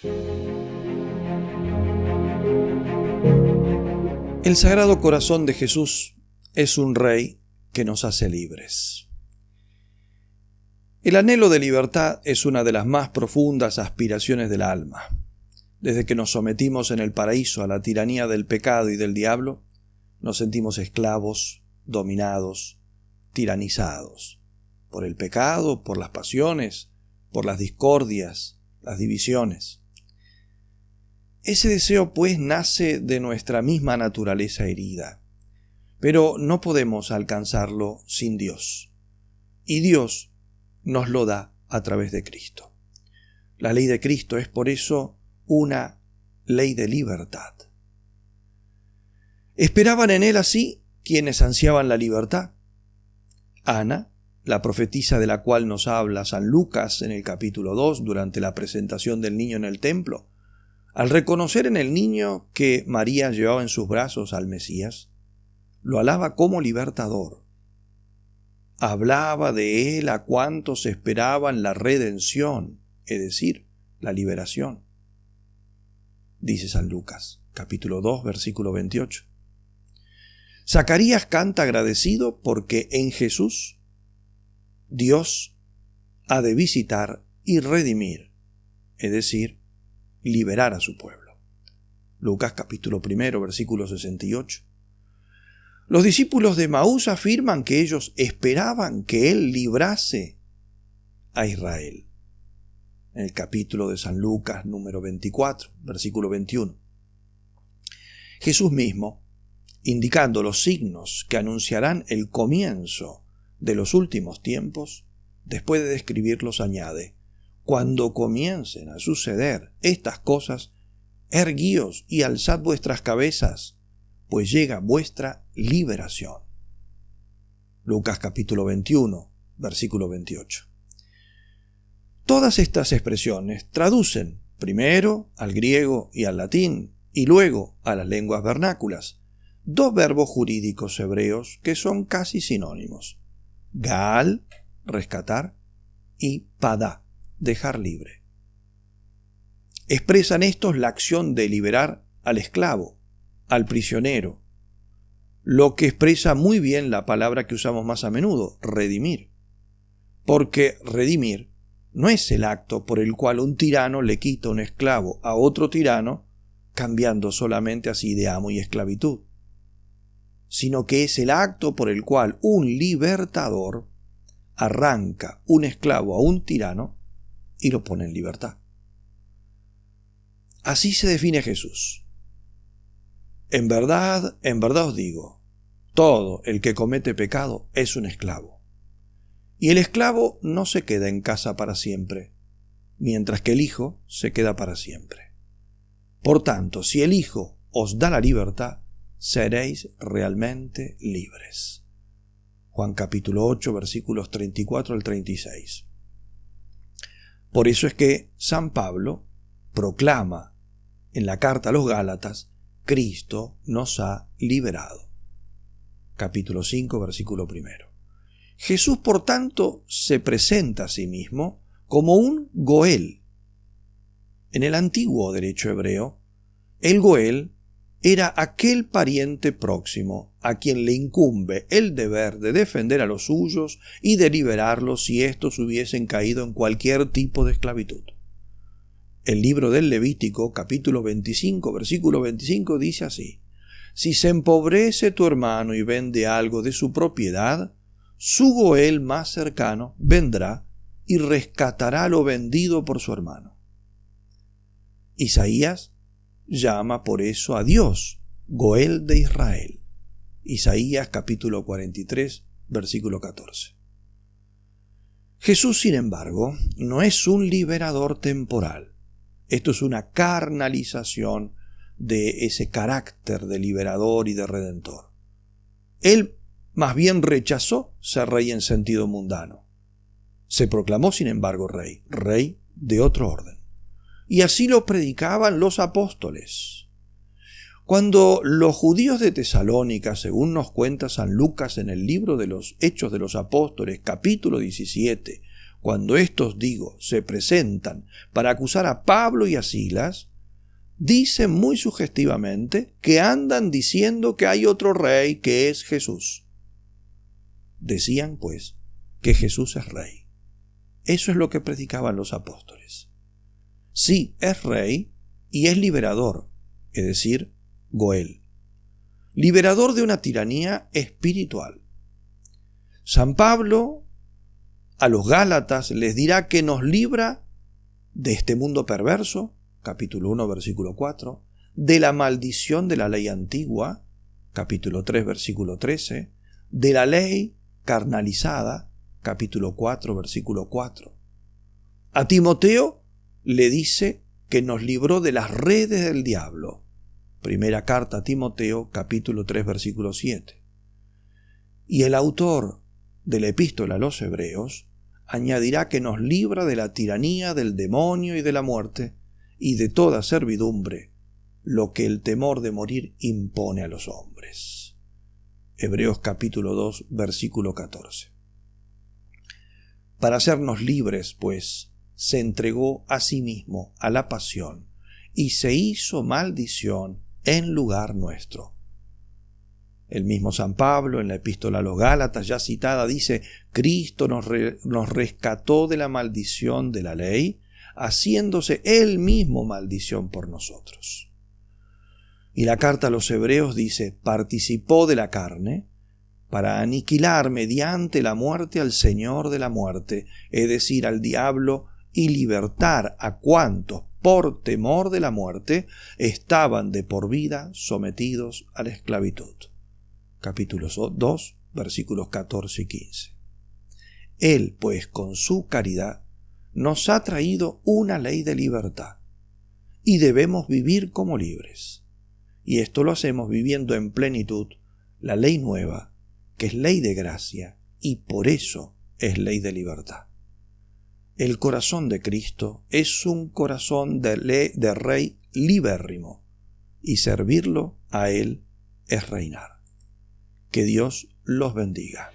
El Sagrado Corazón de Jesús es un Rey que nos hace libres. El anhelo de libertad es una de las más profundas aspiraciones del alma. Desde que nos sometimos en el paraíso a la tiranía del pecado y del diablo, nos sentimos esclavos, dominados, tiranizados por el pecado, por las pasiones, por las discordias, las divisiones. Ese deseo, pues, nace de nuestra misma naturaleza herida, pero no podemos alcanzarlo sin Dios, y Dios nos lo da a través de Cristo. La ley de Cristo es por eso una ley de libertad. Esperaban en Él así quienes ansiaban la libertad. Ana, la profetisa de la cual nos habla San Lucas en el capítulo 2 durante la presentación del niño en el templo, al reconocer en el niño que María llevaba en sus brazos al Mesías, lo alaba como libertador. Hablaba de él a cuantos esperaban la redención, es decir, la liberación. Dice San Lucas, capítulo 2, versículo 28. Zacarías canta agradecido porque en Jesús Dios ha de visitar y redimir, es decir, liberar a su pueblo. Lucas capítulo 1, versículo 68. Los discípulos de Emaús afirman que ellos esperaban que Él librase a Israel. En el capítulo de San Lucas número 24, versículo 21. Jesús mismo, indicando los signos que anunciarán el comienzo de los últimos tiempos, después de describirlos añade: cuando comiencen a suceder estas cosas, erguíos y alzad vuestras cabezas, pues llega vuestra liberación. Lucas capítulo 21, versículo 28. Todas estas expresiones traducen primero al griego y al latín y luego a las lenguas vernáculas dos verbos jurídicos hebreos que son casi sinónimos: gaal, rescatar, y padá, dejar libre. Expresan estos la acción de liberar al esclavo, al prisionero, lo que expresa muy bien la palabra que usamos más a menudo, redimir. Porque redimir no es el acto por el cual un tirano le quita un esclavo a otro tirano, cambiando solamente así de amo y esclavitud, sino que es el acto por el cual un libertador arranca un esclavo a un tirano y lo pone en libertad. Así se define Jesús. En verdad os digo, todo el que comete pecado es un esclavo. Y el esclavo no se queda en casa para siempre, mientras que el Hijo se queda para siempre. Por tanto, si el Hijo os da la libertad, seréis realmente libres. Juan capítulo 8, versículos 34 al 36. Por eso es que San Pablo proclama en la carta a los Gálatas: Cristo nos ha liberado. Capítulo 5, versículo 1. Jesús, por tanto, se presenta a sí mismo como un Goel. En el antiguo derecho hebreo, el Goel era aquel pariente próximo a quien le incumbe el deber de defender a los suyos y de liberarlos si éstos hubiesen caído en cualquier tipo de esclavitud. El libro del Levítico, capítulo 25, versículo 25, dice así: si se empobrece tu hermano y vende algo de su propiedad, su Goel más cercano vendrá y rescatará lo vendido por su hermano. Isaías llama por eso a Dios Goel de Israel. Isaías capítulo 43, versículo 14. Jesús, sin embargo, no es un liberador temporal. Esto es una carnalización de ese carácter de liberador y de redentor. Él más bien rechazó ser rey en sentido mundano. Se proclamó, sin embargo, rey de otro orden. Y así lo predicaban los apóstoles. Cuando los judíos de Tesalónica, según nos cuenta San Lucas en el libro de los Hechos de los Apóstoles, capítulo 17, cuando estos, se presentan para acusar a Pablo y a Silas, dicen muy sugestivamente que andan diciendo que hay otro rey que es Jesús. Decían, pues, que Jesús es rey. Eso es lo que predicaban los apóstoles. Sí, es rey y es liberador, es decir, Goel. Liberador de una tiranía espiritual. San Pablo a los Gálatas les dirá que nos libra de este mundo perverso, capítulo 1, versículo 4, de la maldición de la ley antigua, capítulo 3, versículo 13, de la ley carnalizada, capítulo 4, versículo 4. A Timoteo le dice que nos libró de las redes del diablo. Primera carta a Timoteo, capítulo 3, versículo 7. Y el autor de la epístola a los Hebreos añadirá que nos libra de la tiranía del demonio y de la muerte y de toda servidumbre, lo que el temor de morir impone a los hombres. Hebreos capítulo 2, versículo 14. Para hacernos libres, pues, se entregó a sí mismo a la pasión y se hizo maldición en lugar nuestro. El mismo San Pablo, en la epístola a los Gálatas ya citada, dice: Cristo nos rescató de la maldición de la ley, haciéndose Él mismo maldición por nosotros. Y la carta a los Hebreos dice: participó de la carne para aniquilar mediante la muerte al Señor de la muerte, es decir, al diablo, y libertar a cuantos, por temor de la muerte, estaban de por vida sometidos a la esclavitud. Capítulo 2, versículos 14 y 15. Él, pues, con su caridad, nos ha traído una ley de libertad, y debemos vivir como libres. Y esto lo hacemos viviendo en plenitud la ley nueva, que es ley de gracia, y por eso es ley de libertad. El corazón de Cristo es un corazón de rey libérrimo, y servirlo a Él es reinar. Que Dios los bendiga.